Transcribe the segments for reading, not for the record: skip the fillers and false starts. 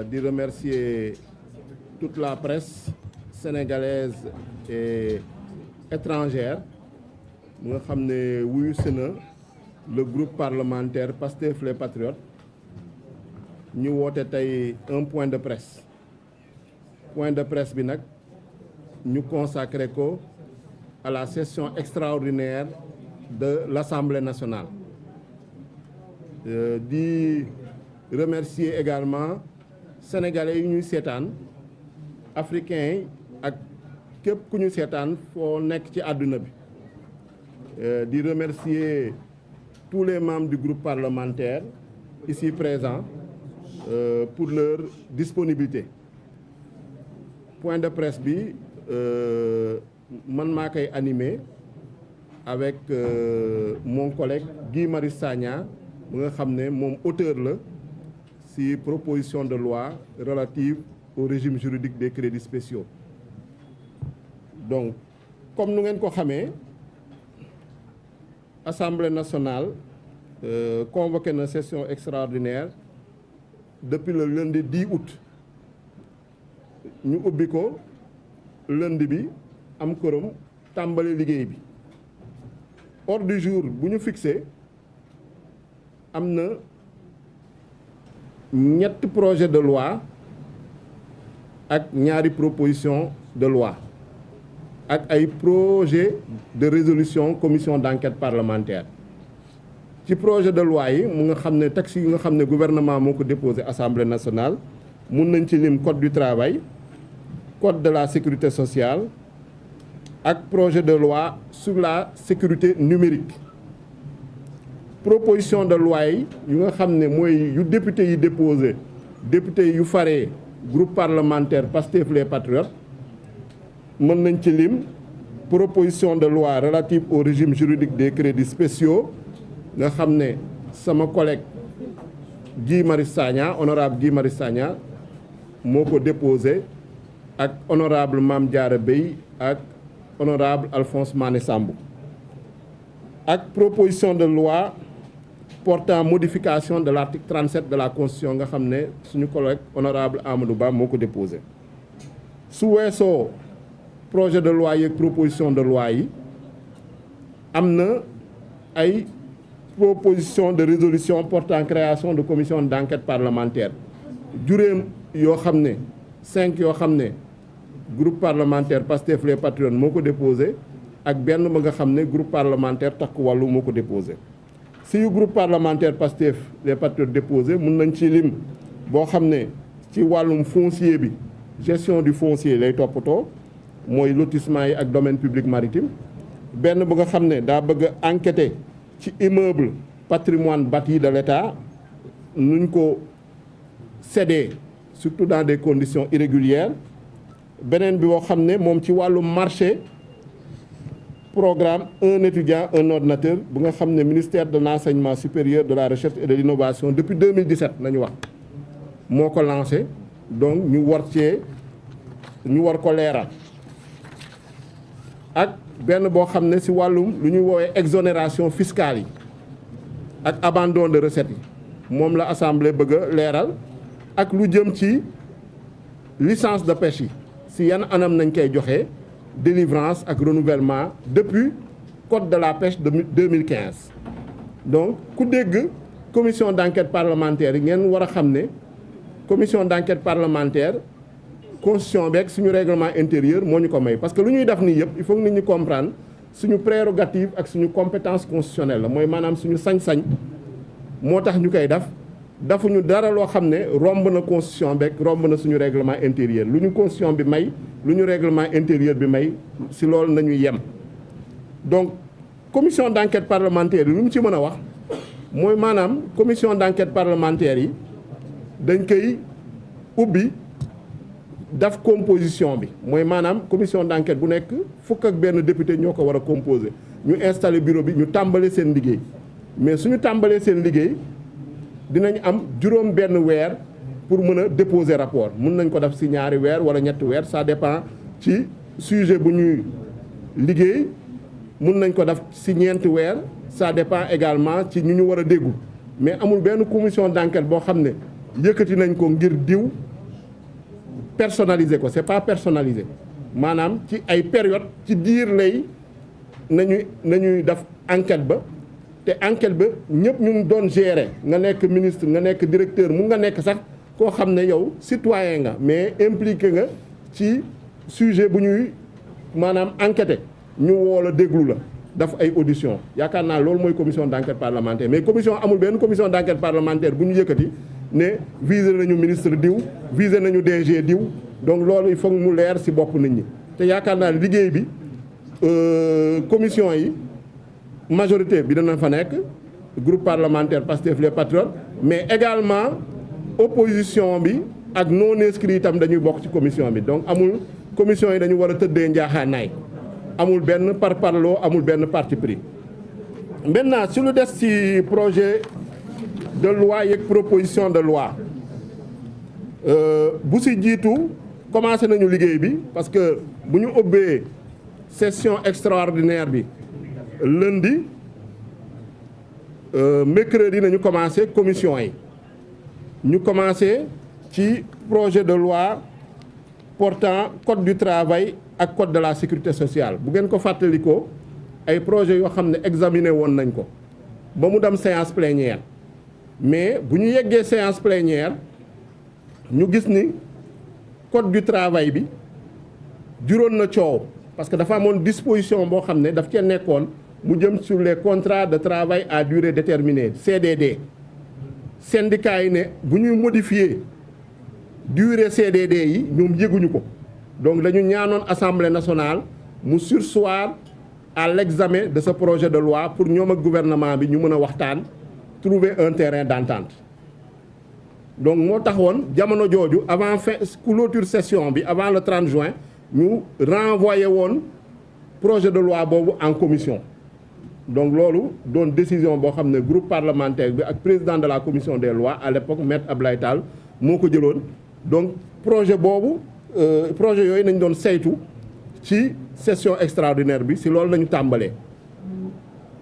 di remercier toute la presse sénégalaise et étrangère mu nga xam ne wuyu si na le groupe parlementaire Pastef les Patriotes ñu woote tey un point de presse bi nag ñu consacré ko à la session extraordinaire de l'Assemblée nationale di remercier également sénégalais yi ñuy seetaan africains yi ak képp ku ñu seetaan foo nekk ci àdduna bi di remercier tous les membres du groupe parlementaire ici présents pour leur disponibilité. Point de presse bi man maa koy animé avec mon collègue Guy Marius Sagna mu nga xam ne moom auteur la ci proposition de loi relative au régime juridique des crédits spéciaux. Donc comme nu ngeen ko xamee Assemblée nationale convoqué na session extraordinaire depuis le lundi 10 août ñu ubbi ko lundi bi am quorum tàmbali liggéey bi. Ordre du jour bu ñu fixé am na ñetti projet de loi ak ñaari proposition de loi ak ay projet de résolution commission d'enquête parlementaire. Ci projet de loi yi mu nga xam ne texte yi nga xam ne gouvernement moo ko déposé Assemblée nationale mun nañ ci lim code du travail, code de la sécurité sociale ak projet de loi sur la sécurité numérique. Proposition de loi yi yu nga xam ne mooy yu député yi déposé député yu faree groupe parlementaire Pastef les Patriotes mën nañ ci lim proposition de loi relative au régime juridique des crédits spéciaux nga xam ne sama collègue Guy Marius Sagna honorable Guy Marius Sagna moo ko déposé ak honorable Mame Diarra Bèye ak honorable Alphonse Mané Sambou ak proposition de loi portant modification de l'article 37 de la Constitution nga xam ne suñu collègue honorable Amadou Ba moo ko déposé. Su weesoo projet de loi yi ak proposition de loi yi am na ay proposition de résolution portant création de commission d'enquête parlementaire juróom yoo xam ne 5 yoo xam ne groupe parlementaire Pastef les Patriotes moo ko déposé ak benn ba nga xam ne groupe parlementaire Takku Wallu moo ko déposé. Si yu groupe parlementaire Pastef les Patriotes déposé mun nañ ci lim boo xam ne ci wàllum foncier bi gestion du foncier lay toppatoo mooy lotissement yi ak domaine public maritime. Benn bu nga xam ne daa bëgg a enquêter ci immeuble patrimoine bâti de l'État nuñ ko cédé surtout dans des conditions irrégulières. Beneen bi boo xam ne moom ci wàllum marché programme un étudiant un ordinateur bu nga xam ne ministère de l'enseignement supérieur de la recherche et de l'innovation depuis 2017 nañu wax moo ko lancé donc ñu war ko leeral ak benn boo xam ne ci wàllum lu ñuy woowee exonération fiscale yi ak abandon de recettes yi moom la assemblée bëgg a leeral ak lu jëm ci licence de pêche yi ci yan anam nañ koy joxe. Délivrance ak renouvellement depuis code de la pêche de 2015 donc ku dégg commission d'enquête parlementaire yi ngeen war a xam ne commission d'enquête parlementaire constitution beeg suñu règlement intérieur moo ñu ko may parce que lu ñuy def nii yëpp il faut que nit ñi comprendre suñu prérogative ak suñu compétence constitutionnelle la mooy maanaam suñu sañ-sañ moo tax ñu koy def dafuñu dara loo xam ne romb na constitution beeg romb na suñu règlement intérieur lu ñu constitution bi may lu ñu règlement intérieur bi may ci loolu nañuy yem. Donc commission d'enquête parlementaire yi lu mu ci mën a wax mooy maanaam commission d'enquête parlementaire yi dañ koy ubbi daf composition bi mooy maanaam commission d'enquête bu nekk fukk ak benn député ñoo ko war a composer ñu installer bureau bi ñu tàmbalee seen liggéey mais suñu tàmbalee seen liggéey dinañ am juróom benn weer pour mën a déposer rapport mun nañ ko def ci ñaari weer wala ñetti weer ça dépend ci sujet bu ñuy liggéey mun nañ ko def ci ñeenti weer ça dépend également ci ñu war a déggu mais amul benn commission d'enquête boo xam ne yëkkati nañ ko ngir diw personnalisé ko c'est pas personnalisé maanaam ci ay période ci diir lay nañuy def enquête ba te enquête ba ñëpp ñu doon gérer nga nekk ministre nga nekk directeur mu nga nekk sax koo xam ne yow citoyen nga mais impliqué nga ci sujet bu ñuy maanaam enquêté ñu woo la déglu la daf ay audition yaakaar naa loolu mooy commission d'enquête parlementaire mais commission amul benn commission d'enquête parlementaire bu ñu yëkkati ne visé nañu ministre diw visé nañu DG diw donc loolu il faut mu leer ci bopp nit ñi te yaakaar naa liggéey bi commission yi majorité bi dana fa nekk groupe parlementaire Pastef les Patriotes mais également opposition bi ak non inscrits itam dañuy bokk ci commission bi donc amul commission yi dañu war a tëddee njaaxaanaay amul benn parparloo amul benn parti pris. Maintenant su lu des ci projet de loi yeeg proposition de loi bu ci jiitu commencé nañu liggéey bi parce que bu ñu ubbee session extraordinaire bi lundi mercredi nañu commencé commission yi ñu commencé ci projet de loi portant code du travail ak code de la sécurité sociale bu ngeen ko fàttalikoo ay projet yoo xam ne examiné woon nañ ko ba mu dem séance plénière mais bu ñu yeggee séance plénière ñu gis ni code du travail bi juróon na coow parce que dafa amoon disposition boo xam ne daf cee nekkoon mu jëm sur les contrats de travail à durée déterminée CDD syndicats yi ne bu ñuy modifier durée CDD yi ñoom yëguñu ko donc dañu ñaanoon assemblée nationale mu surseoir à l'examen de ce projet de loi pour ñoom ak gouvernement bi ñu mën a waxtaan trouver un terrain d'entente donc moo taxoon jamono jooju avant fin clôture session bi avant le 30 juin ñu renvoyé woon projet de loi boobu en commission donc loolu doon décision boo xam ne groupe parlementaire bi ak président de la commission des lois à l'époque maître Abdoulaye Tall moo ko jëloon donc projet boobu projet yooyu nañ doon saytu ci session extraordinaire bi si loolu nañu tàmbalee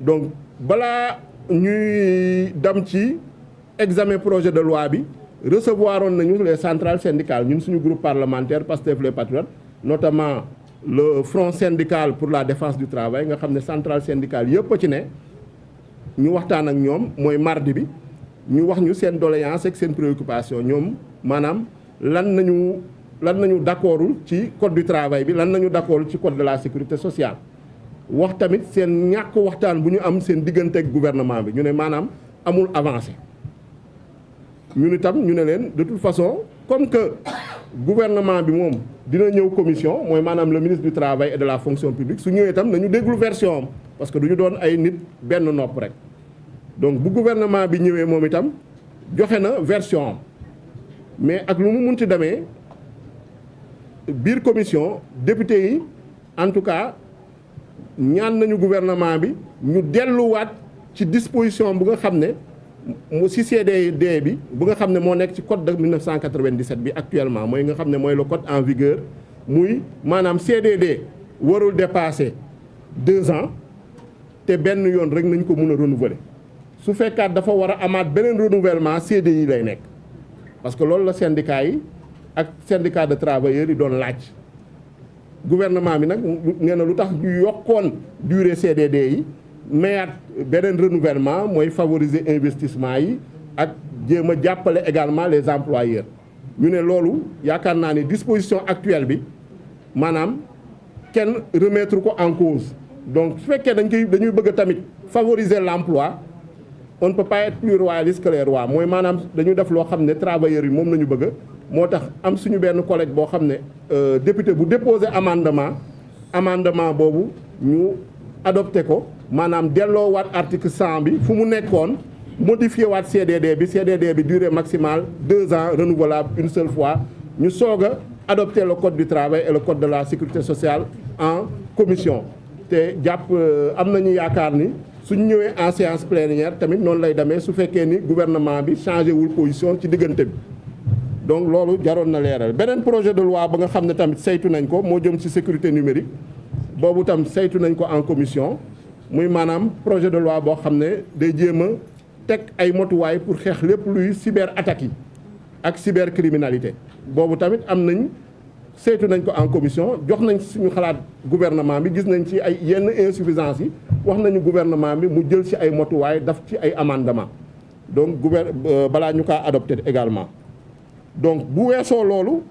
donc balaa ñuy dem ci examen projet de loi bi recevoir oon nañu les centrales syndicales ñun suñu groupe parlementaire Pastef les Patriotes notamment le front syndical pour la défense du travail nga xam ne centrale syndicale yëpp a ci ne ñu waxtaan ak ñoom mooy mardi bi ñu wax ñu seen doléance ak seen préoccupation ñoom maanaam lan nañu d'accordul ci code du travail bi lan nañu d'accordul ci code de la sécurité sociale wax tamit seen ñàkk waxtaan bu ñu am seen diggante ak gouvernement bi ñu ne maanaam amul avancé ñun itam ñu ne leen de toute façon comme que gouvernement bi moom dina ñëw commission mooy maanaam le ministre du travail et de la fonction publique su ñëwee itam nañu déglu version am parce que du ñu doon ay nit benn nopp rek donc bu gouvernement bi ñëwee moom itam joxe na version am mais ak lu mu munti demee biir commission député yi en tout cas ñaan nañu gouvernement bi ñu delluwaat ci disposition bu nga xam ne mu ci CDD bi bu nga xam ne moo nekk ci code de 1997 bi actuellement mooy nga xam ne mooy le code en vigueur muy maanaam CDD warul dépasser 2 ans te benn yoon rek nañ ko mun a renouveler su fekkaat dafa war a amaat beneen renouvellement CDI lay nekk parce que loolu la syndicat yi ak syndicat de travailleurs yi doon laaj gouvernement bi nag nee na lu tax ñu yokkoon durée CDD yi mayaat beneen renouvellement mooy favoriser investissement yi ak jéem a jàppale également les employeurs ñu ne loolu yaakaar naa ni disposition actuelle bi maanaam kenn remettre ko en cause donc su fekkee dañuy bëgg a tamit favoriser l'emploi on ne peut pas être plus royaliste que les rois mooy maanaam dañu def loo xam ne travailleurs yi moom nañu bëgg moo tax am suñu benn collègue boo xam ne député bu déposé amendement boobu ñu adopté ko maanaam delloowaat article 100 bi fu mu nekkoon modifié waat CDD bi durée maximale 2 ans renouvelable une seule fois ñu soog a adopté le code du travail et le code de la sécurité sociale en commission te jàpp am nañu yaakaar ni suñu ñëwee en séance plénière tamit noonu lay demee su fekkee ni gouvernement bi changé wul position ci diggante bi donc loolu jaroon na leeral beneen projet de loi ba nga xam ne tamit saytu nañ ko moo jëm ci sécurité numérique boobu tam saytu nañ ko en commission muy maanaam projet de loi boo xam ne day jéem a teg ay motuwaay pour xeex lépp luy cyber attaques yi ak cybercriminalité boobu tamit am nañ saytu nañ ko en commission jox nañ suñu xalaat gouvernement bi gis nañ ci ay yenn insuffisance yi wax nañu gouvernement bi mu jël ci ay motuwaay daf ci ay amendement donc balaa ñu kaa adopté également donc bu weesoo loolu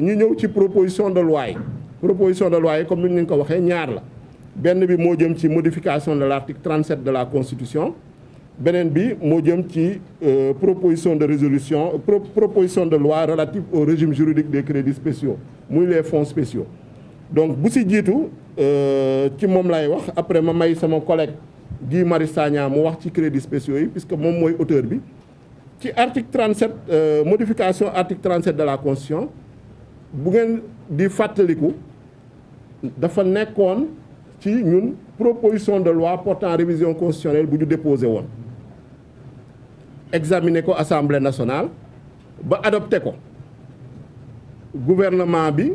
ñu ñëw ci proposition de loi yi comme ni ñu ko waxee ñaar la benn bi moo jëm ci modification de l'article 37 de la constitution beneen bi moo jëm ci proposition de loi relative au régime juridique des crédits spéciaux muy les fonds spéciaux donc bu si jiitu ci moom lay wax après ma may sama collègue Guy Marius Sagna mu wax ci crédits spéciaux yi puisque moom mooy auteur bi ci article 37 modification article 37 de la constitution bu ngeen di fàttaliku dafa nekkoon ci ñun proposition de loi portant révision constitutionnelle bu ñu déposé woon examiné ko assemblée nationale ba adopté ko gouvernement bi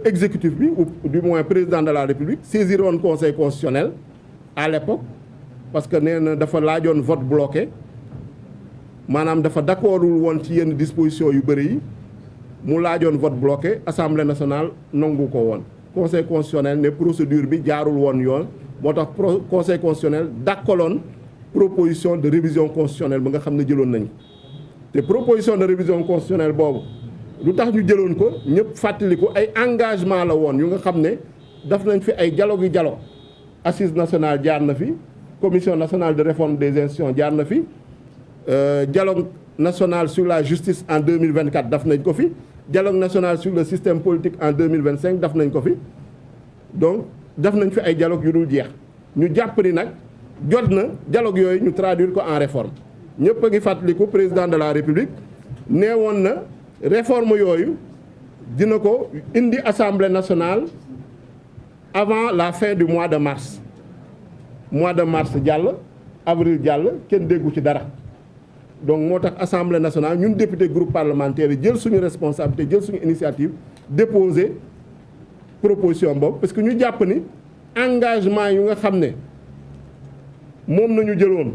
exécutif bi ou du moins président de la république saisir woon conseil constitutionnel à l'époque parce que nee na dafa laajoon vote bloqué maanaam dafa d'accordul woon ci yenn dispositions yu bëri yi mu laajoon vote bloqué assemblée nationale nangu ko woon conseil constitutionnel ne procédure bi jaarul woon yoon moo tax conseil constitutionnel dakkaloon proposition de révision constitutionnelle ba nga xam ne jëloon nañ te proposition de révision constitutionnelle boobu lu tax ñu jëloon ko ñëpp fàttaliku ay engagement la woon yu nga xam ne daf nañ fi ay dialogue assise nationale jaar na fi commission nationale de réforme des institutions jaar na fi dialogue national sur la justice en 2024 daf nañ ko fi dialogue national sur le système politique en 2025 daf nañ ko fi donc daf nañ fi ay dialogue yu dul jeex ñu jàpp ni nag jot na dialogue yooyu ñu traduire ko en réforme ñëpp a ngi fàttaliku président de la république nee woon na réforme yooyu dina ko indi assemblée nationale avant la fin du mois de mars jàll avril jàll kenn déggu ci dara donc moo tax assemblée nationale ñun député groupe parlementaire yi jël suñu responsabilité jël suñu initiative déposer proposition boobu parce que ñu jàpp ni engagement yu nga xam ne moom nañu jëloon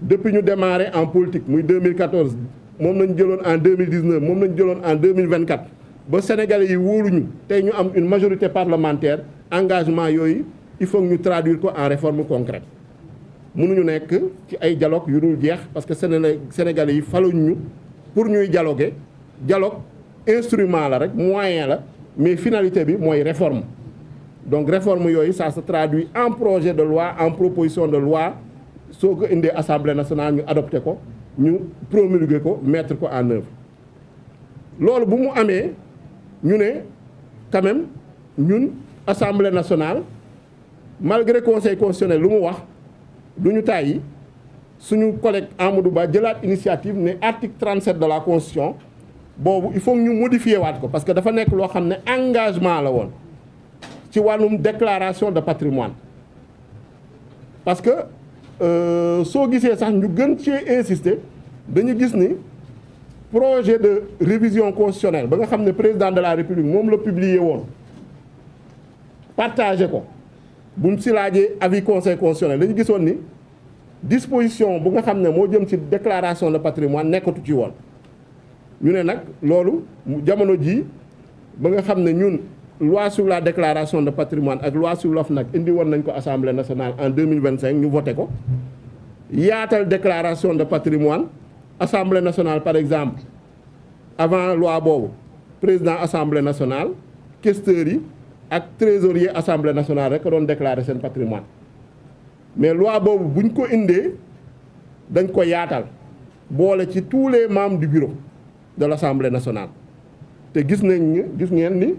depuis ñu démarré en politique muy 2014 moom nañu jëloon en 2019 moom nañu jëloon en 2024 ba sénégalais yi wóoluñu tey ñu am une majorité parlementaire engagement yooyu il faut ñu traduire ko en réforme concrète mënuñu nekk ci ay dialogue yu dul jeex parce que sénégalais yi faluñ ñu pour ñuy dialoguer dialogue instrument la rek moyen la mais finalité bi mooy réforme donc réforme yooyu ça se traduit en projet de loi en proposition de loi soo ko indee assemblée nationale ñu adopté ko ñu promulguer ko mettre ko en œuvre loolu bu mu amee ñu ne quand même ñun assemblée nationale malgré conseil constitutionnel lu mu wax du ñu tàyyi suñu collègue Amadou Ba jëlaat initiative ne article 37 de la constitution boobu il faut ñu modifier waat ko parce que dafa nekk loo xam ne engagement la woon ci wàllum déclaration de patrimoine parce que soo gisee sax ñu gën cee insister dañu gis ni projet de révision constitutionnelle ba nga xam ne président de la république moom la publier woon partagé ko buñ si laajee avis conseil constitutionnel dañu gisoon ni disposition bu nga xam ne moo jëm ci déclaration de patrimoine nekkatu ci woon ñu ne nag loolu jamono jii ba nga xam ne ñun loi sur la déclaration de patrimoine ak loi sur l'OFNAC indi woon nañ ko assemblée nationale en 2025 ñu voté ko yaatal déclaration de patrimoine assemblée nationale par exemple avant loi boobu président assemblée nationale questeurs yi ak trésorier assemblée nationale rek doon déclarer seen patrimoine mais loi boobu buñ ko indee dañ ko yaatal boole ci tous les membres du bureau de l'assemblée nationale te gis ngeen ni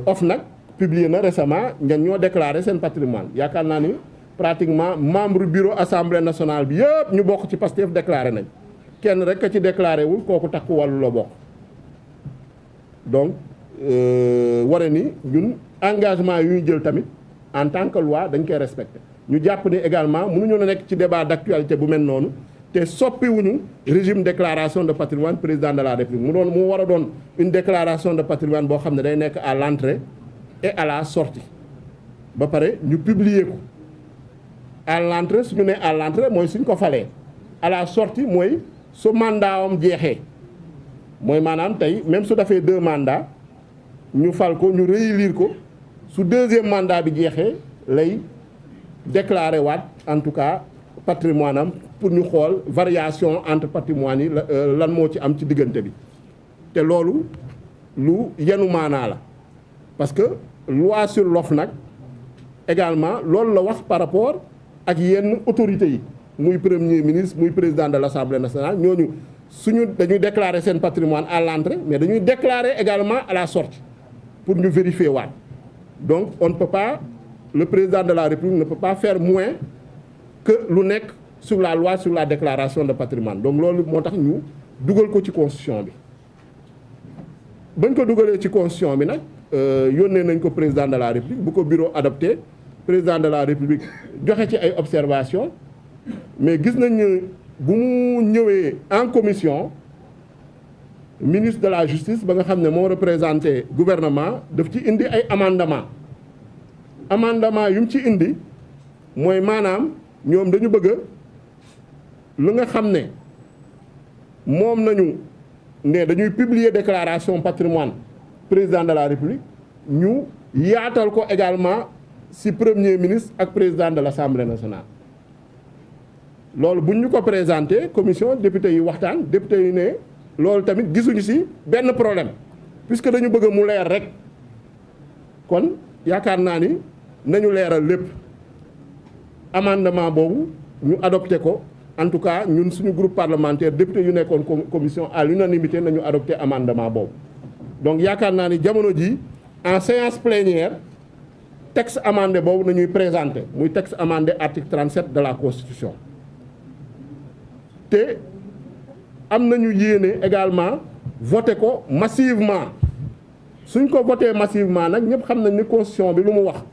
OFNAC publié na récemment ñan ñoo déclarer seen patrimoine yaakaar naa ni pratiquement membre bureau assemblée nationale bi yëpp ñu bokk ci Pastef déclaré nañ kenn rek a ci déclaré wul kooku takku wàllu la bokk donc ware ni ñun engagement yu ñu jël tamit en tant que loi dañ koy respecté ñu jàpp ni également mënuñu na nekk ci débat d'actualité bu mel noonu te soppiwuñu régime déclaration de patrimoine président de la république mu war a doon une déclaration de patrimoine boo xam ne day nekk à l'entrée et à la sortie ba pare ñu publier ko à l'entrée suñu ne à l'entrée mooy suñ ko falee à la sortie mooy su mandat am jeexee mooy maanaam tey même su defee 2 mandats ñu fal ko ñu réélire ko su 2e mandat bi jeexee lay déclarer waat en tout cas patrimoine am pour ñu xool variation entre patrimoine yi lan moo ci am ci diggante bi te loolu lu yenu maanaa la parce que loi sur l'OFNAC également loolu la wax par rapport ak yenn autorités yi muy premier ministre muy président de l'Assemblée nationale ñooñu suñu dañuy déclarer seen patrimoine à l'entrée mais dañuy déclarer également à la sortie pour ñu vérifier waat donc on ne peut pas le président de la République ne peut pas faire moins que lu nekk sur la loi sur la déclaration de patrimoine donc loolu moo tax ñu dugal ko ci constitution bi bañ ko dugalee ci constitution bi nag yónnee nañ ko président de la République bu ko bureau adopté président de la République joxe ci ay observations mais gis nañ ne bu mu ñëwee en commission ministre de la justice ba nga xam ne moo représenté gouvernement daf ci indi ay amendement yu mu ci indi mooy maanaam ñoom dañu bëgg lu nga xam ne moom nañu ne dañuy publier déclaration patrimoine président de la République ñu yaatal ko également ci premier ministre ak président de l'Assemblée nationale loolu buñ ñu ko présenté commission député yi waxtaan député yi ne loolu tamit gisuñu ci benn problème puisque dañu bëgg mu leer rek kon yaakaar naa ni nañu leeral lépp amendement boobu ñu adopté ko en tout cas ñun suñu groupe parlementaire député yu nekkoon commission à l'unanimité nañu adopté amendement boobu donc yaakaar naa ni jamono ji en séance plénière texte amendé boobu nañuy présenté muy texte amendé article 37 de la Constitution te am nañu yéene également voté ko massivement suñ ko voté massivement nag ñëpp xam nañ ni constitution bi lu mu wax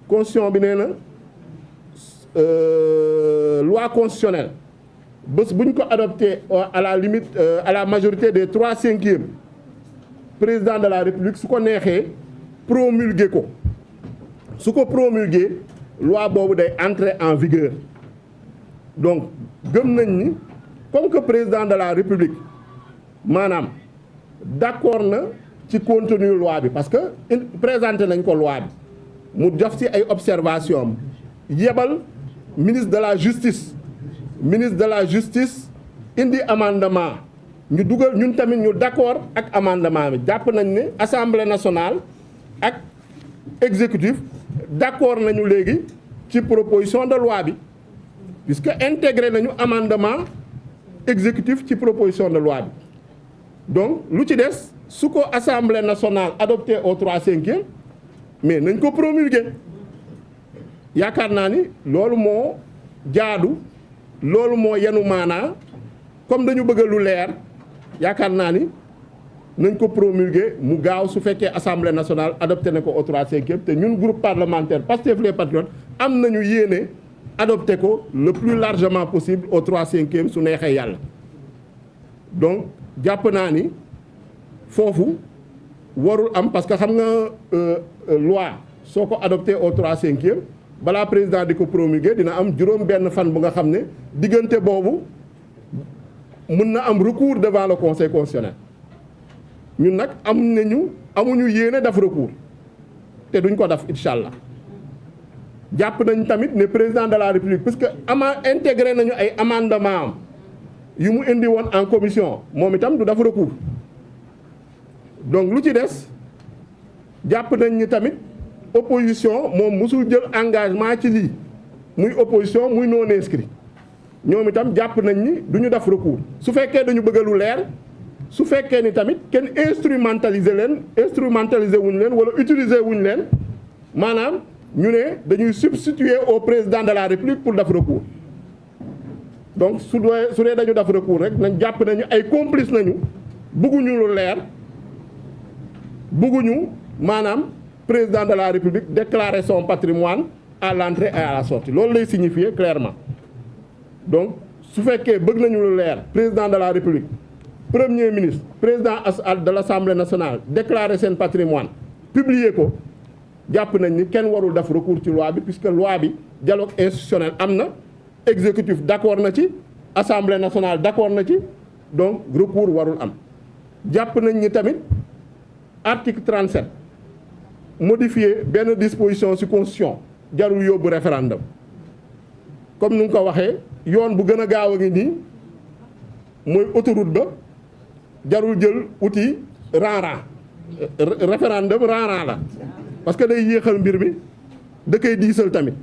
constitution bi nee na loi constitutionnelle bés bu ñu ko adopté à la limite à la majorité des 3/5 président de la République su ko neexee promulguer ko su ko promulguer loi boobu day entrer en vigueur donc gëm nañ ni comme que président de la République maanaam d'accord na ci contenu loi bi parce que présenté nañ ko loi bi mu def ci ay observation yebal ministre de la justice indi amendement ñu dugal ñun tamit ñu d'accord ak amendement bi jàpp nañ ne Assemblée nationale ak exécutif d'accord nañu léegi ci proposition de loi bi puisque intégré nañu amendement exécutif ci proposition de loi bi donc lu ci des su ko Assemblée nationale adopté au 3/5 mais nañ ko promulguer yaakaar naa ni loolu moo jaadu loolu moo yenu maanaa comme dañu bëgg lu leer yaakaar naa ni nañ ko promulguer mu gaaw su fekkee Assemblée nationale adopté na ko au 3/5 te ñun groupe parlementaire Pastef les Patriotes am nañu yéene adopté ko le plus largement possible au 3/5 su neexee yàlla donc jàpp naa ni foofu warul am parce que xam nga loi soo ko adopté au 3/5 balaa président di ko promulguer dina am juróom-benn fan bu nga xam ne diggante boobu mën na am recours devant le conseil constitutionnel ñun nag amuñu yéene def recours te duñ ko def incha allah jàpp nañ tamit ne président de la république parce que intégré nañu ay amendement yu mu indi woon en commission moom itam du def recours donc lu ci des jàpp nañ ni tamit opposition moom musul jël engagement ci lii muy opposition muy non inscrit ñoom itam jàpp nañ ni du ñu def recours su fekkee dañu bëgg lu leer su fekkee ni tamit kenn instrumentaliser wuñ leen wala utiliser wuñ leen maanaam ñu ne dañuy substituer au président de la république pour def recours donc su dee dañu def recours rek nañ jàpp nañu ay complice nañu bëgguñu lu leer bëgguñu maanaam président de la république déclarer son patrimoine à l'entrée et à la sortie loolu lay signifier clairement donc su fekkee bëgg nañu lu leer président de la république premier ministre président de l'Assemblée nationale déclarer seen patrimoine publier ko jàpp nañ ni kenn warul def recours ci loi bi puisque loi bi dialogue institutionnel am na exécutif d'accord na ci Assemblée nationale d'accord na ci donc recours warul am jàpp nañ ni tamit article 37 modifier benn disposition ci constitution jarul yóbbu référendum comme ni nga ko waxee yoon bu gën a gaaw a ngi nii mooy autoroute ba jarul jël outil rang-rang référendum rang-rang la parce que day yéexal mbir mi da koy diisal tamit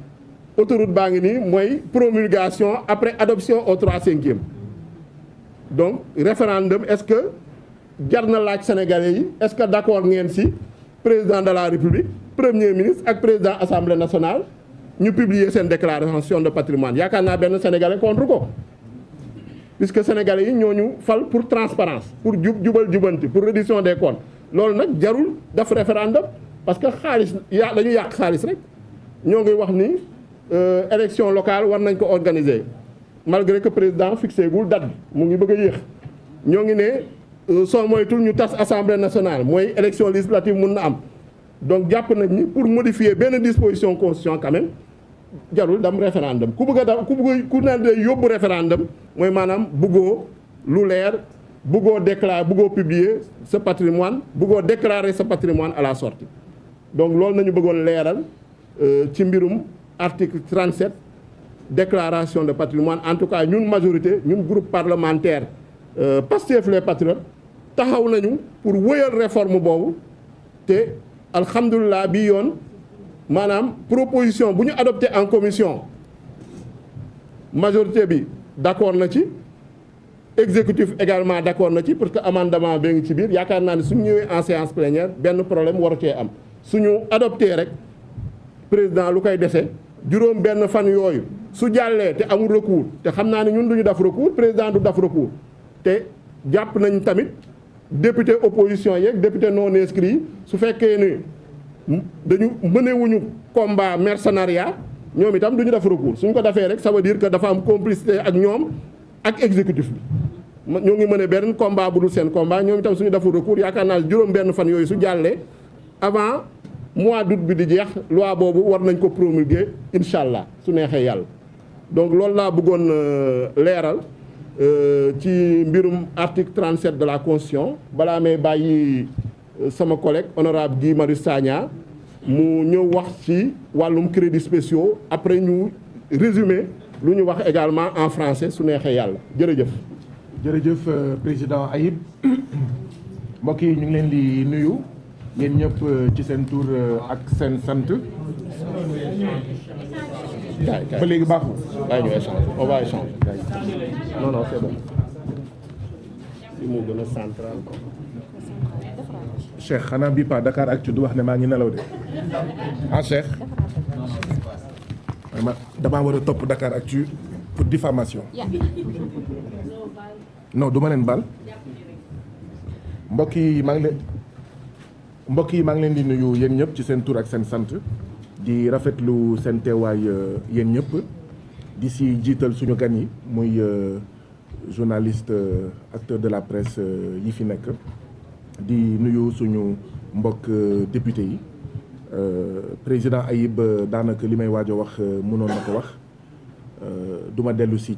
autoroute baa ngi nii mooy promulgation après adoption au 3/5e donc référendum est-ce que jar na laaj sénégalais yi est-ce que d'accord ngeen ci président de la république premier ministre ak président assemblée nationale ñu publier seen déclaration de patrimoine yaakaar naa benn sénégalais contre ko puisque sénégalais yi ñoo ñu fal pour transparence pour jubanti pour reddition des comptes loolu nag jarul def référendum parce que xaalis dañu yàq xaalis rek ñoo ngi wax ni élection locale war nañ ko organiser malgré que président fixé gul date bi mu ngi bëgg a yéex ñoo ngi ne soo moytul ñu tas assemblée nationale mooy élection législative mun na am donc jàpp nañ ni pour modifier benn disposition constitution quand même jarul dam référendum ku bëgg a dam ku ne day yóbbu référendum mooy maanaam bëggoo lu leer bëggoo déclarer bëggoo publier sa patrimoine bëggoo déclarer sa patrimoine à la sortie donc loolu nañu bëggoon leeral ci mbirum article 37 déclaration de patrimoine en tout cas ñun majorité ñun groupe parlementaire Pastef les Patriotes taxaw nañu pour wëyal réforme boobu te alhamdulilah bi yoon maanaam proposition bu ñu adopté en commission majorité bi d'accord na ci exécutif également d'accord na ci parce que amendement bee ngi ci biir yaakaar naa ne suñu ñëwee en séance plénière benn problème waru cee am suñu adopté rek président lu koy dese juróom benn fan yooyu su jàllee te amul recours te xam naa ne ñun duñu def recours président du def recours te jàpp nañ tamit député opposition yeeg député non inscrit su fekkee ni dañu mënewuñu combat mercenariat ñoom itam duñu def recours suñ ko defee rek ça veut dire que dafa am complicité ak ñoom ak exécutif bi ñoo ngi mëne benn combat bu dul seen combat ñoom itam suñu deful recours yaakaar naa juróom benn fan yooyu su jàllee avant mois d'août bi di jeex loi boobu war nañ ko promulguer incha allah su neexee yàlla donc loolu laa bëggoon leeral ci mbirum article 37 de la constitution balaa may bàyyi sama collègue honorable Guy Marius Sagna mu ñëw wax ci wàllum crédits spéciaux après ñu résumer lu ñu wax également en français su neexee yàlla jërëjëf. jërëjëf président Ayib mbokk yi ñu ngi leen di nuyu yéen ñëpp ci seen tur ak seen sant. ba léegi baaxul. waaye ñu échange on va échanger. non non c'est bon. si mu gën a central. Cheikh xanaa bii pas Dakar Actu du wax ne maa ngi nelaw de ah Cheikh. damaa war a topp Dakar Actu pour diffamation. non du ma leen baal. mbokk yi maa ngi leen di nuyu yéen ñëpp ci seen tur ak seen sant di rafetlu seen teewaay yéen ñëpp di si jiital suñu gan yi muy journaliste acteur de la presse yi fi nekk di nuyu suñu mbokk député yi président Ayib daanaka li may waaj a wax mënoon na ko wax du ma dellu si